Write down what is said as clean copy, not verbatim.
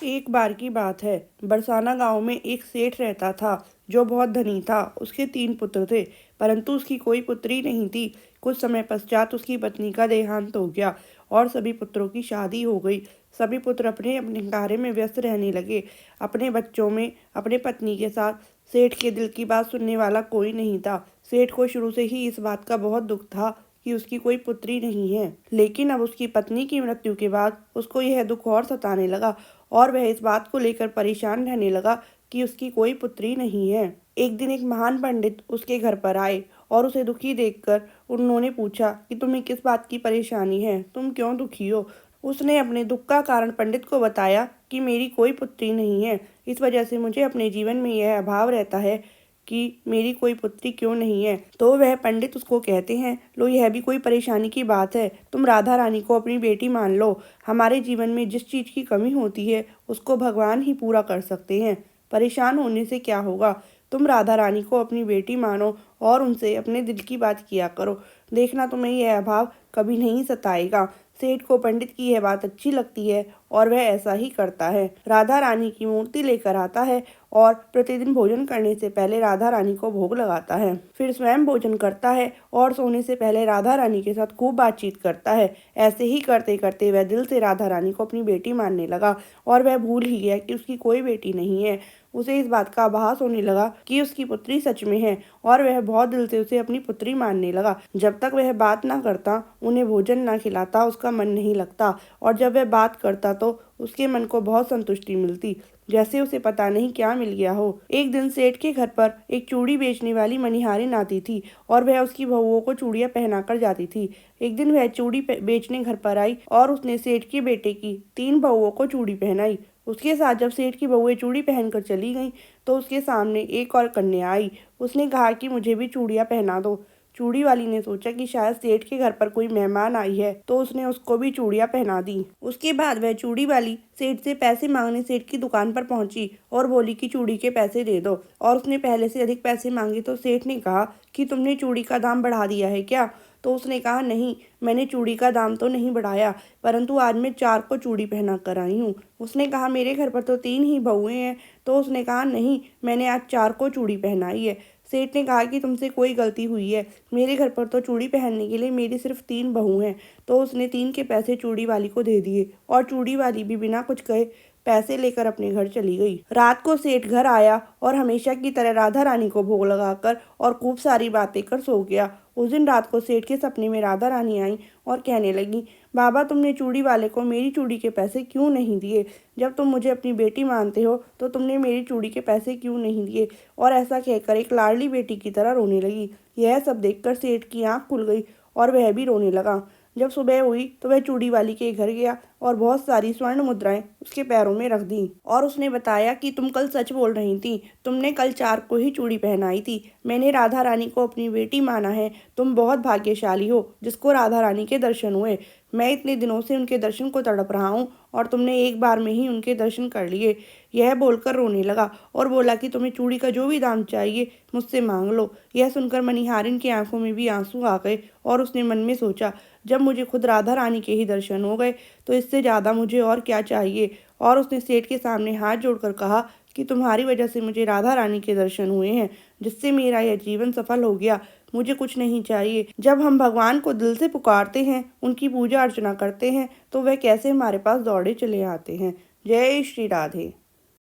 एक बार की बात है। बरसाना गांव में एक सेठ रहता था जो बहुत धनी था। उसके 3 पुत्र थे, परंतु उसकी कोई पुत्री नहीं थी। कुछ समय पश्चात उसकी पत्नी का देहांत हो गया और सभी पुत्रों की शादी हो गई। सभी पुत्र अपने अपने कार्य में व्यस्त रहने लगे। अपने बच्चों में अपने पत्नी के साथ सेठ के दिल की बात सुनने वाला कोई नहीं था। सेठ को शुरू से ही इस बात का बहुत दुख था कि उसकी कोई पुत्री नहीं है। लेकिन अब उसकी पत्नी की मृत्यु के बाद उसको यह दुख और सताने लगा और वह इस बात को लेकर परेशान रहने लगा कि उसकी कोई पुत्री नहीं है। एक दिन एक महान पंडित उसके घर पर आए और उसे दुखी देखकर उन्होंने पूछा कि तुम्हें किस बात की परेशानी है, तुम क्यों दुखी हो। उसने अपने दुख का कारण पंडित को बताया कि मेरी कोई पुत्री नहीं है, इस वजह से मुझे अपने जीवन में यह अभाव रहता है कि मेरी कोई पुत्री क्यों नहीं है। तो वह पंडित उसको कहते हैं, लो यह भी कोई परेशानी की बात है, तुम राधा रानी को अपनी बेटी मान लो। हमारे जीवन में जिस चीज की कमी होती है उसको भगवान ही पूरा कर सकते हैं। परेशान होने से क्या होगा, तुम राधा रानी को अपनी बेटी मानो और उनसे अपने दिल की बात किया करो, देखना तुम्हें यह अभाव कभी नहीं सताएगा। सेठ को पंडित की यह बात अच्छी लगती है और वह ऐसा ही करता है। राधा रानी की मूर्ति लेकर आता है और प्रतिदिन भोजन करने से पहले राधा रानी को भोग लगाता है। फिर स्वयं भोजन करता है और सोने से पहले राधा रानी के साथ खूब बातचीत करता है। ऐसे ही करते करते वह दिल से राधा रानी को अपनी बेटी मानने लगा और वह भूल ही गया कि उसकी कोई बेटी नहीं है। उसे इस बात का आभास होने लगा कि उसकी पुत्री सच में है और वह बहुत दिल से उसे अपनी पुत्री मानने लगा। जब तक वह बात ना करता, उन्हें भोजन ना खिलाता, उसका मन नहीं लगता और जब वह बात करता तो उसके मन को बहुत संतुष्टि मिलती, जैसे उसे पता नहीं क्या मिल गया हो। एक दिन सेठ के घर पर एक चूड़ी बेचने वाली मनिहारिन आती थी और वह उसकी बहुओं को चूड़ियां पहनाकर जाती थी। एक दिन वह चूड़ी बेचने घर पर आई और उसने सेठ के बेटे की 3 बहुओं को चूड़ी पहनाई। उसके साथ जब सेठ की बहुएं चूड़ी पहनकर चली गईं तो उसके सामने एक और कन्या आई। उसने कहा कि मुझे भी चूड़ियां पहना दो। चूड़ी वाली ने सोचा कि शायद सेठ के घर पर कोई मेहमान आई है, तो उसने उसको भी चूड़ियां पहना दी। उसके बाद वह चूड़ी वाली सेठ से पैसे मांगने सेठ की दुकान पर पहुंची और बोली कि चूड़ी के पैसे दे दो। और उसने पहले से अधिक पैसे मांगे तो सेठ ने कहा कि तुमने चूड़ी का दाम बढ़ा दिया है क्या। तो उसने कहा, नहीं, मैंने चूड़ी का दाम तो नहीं बढ़ाया, परंतु आज मैं 4 को चूड़ी पहना कर आई हूँ। उसने कहा, मेरे घर पर तो 3 ही बहुएं हैं। तो उसने कहा, नहीं, मैंने आज 4 को चूड़ी पहनाई है। सेठ ने कहा कि तुमसे कोई गलती हुई है, मेरे घर पर तो चूड़ी पहनने के लिए मेरी सिर्फ 3 बहू हैं। तो उसने 3 के पैसे चूड़ी वाली को दे दिए और चूड़ी वाली भी बिना कुछ कहे पैसे लेकर अपने घर चली गई। रात को सेठ घर आया और हमेशा की तरह राधा रानी को भोग लगाकर और खूब सारी बातें कर सो गया। उस दिन रात को सेठ के सपने में राधा रानी आई और कहने लगी, बाबा, तुमने चूड़ी वाले को मेरी चूड़ी के पैसे क्यों नहीं दिए। जब तुम मुझे अपनी बेटी मानते हो तो तुमने मेरी चूड़ी के पैसे क्यों नहीं दिए। और ऐसा कहकर एक लाडली बेटी की तरह रोने लगी। यह सब देखकर सेठ की आंख खुल गई और वह भी रोने लगा। जब सुबह हुई तो वह चूड़ी वाली के घर गया और बहुत सारी स्वर्ण मुद्राएं उसके पैरों में रख दी और उसने बताया कि तुम कल सच बोल रही थी, तुमने कल 4 को ही चूड़ी पहनाई थी। मैंने राधा रानी को अपनी बेटी माना है। तुम बहुत भाग्यशाली हो जिसको राधा रानी के दर्शन हुए। मैं इतने दिनों से उनके दर्शन को तड़प रहा हूँ और तुमने एक बार में ही उनके दर्शन कर लिए। यह बोलकर रोने लगा और बोला कि तुम्हें चूड़ी का जो भी दाम चाहिए मुझसे मांग लो। यह सुनकर मनिहारिन की आंखों में भी आंसू आ गए और उसने मन में सोचा, जब मुझे खुद राधा रानी के ही दर्शन हो गए तो इससे ज़्यादा मुझे और क्या चाहिए। और उसने सेठ के सामने हाथ जोड़कर कहा कि तुम्हारी वजह से मुझे राधा रानी के दर्शन हुए हैं, जिससे मेरा यह जीवन सफल हो गया। मुझे कुछ नहीं चाहिए। जब हम भगवान को दिल से पुकारते हैं, उनकी पूजा अर्चना करते हैं, तो वह कैसे हमारे पास दौड़े चले आते हैं। जय श्री राधे।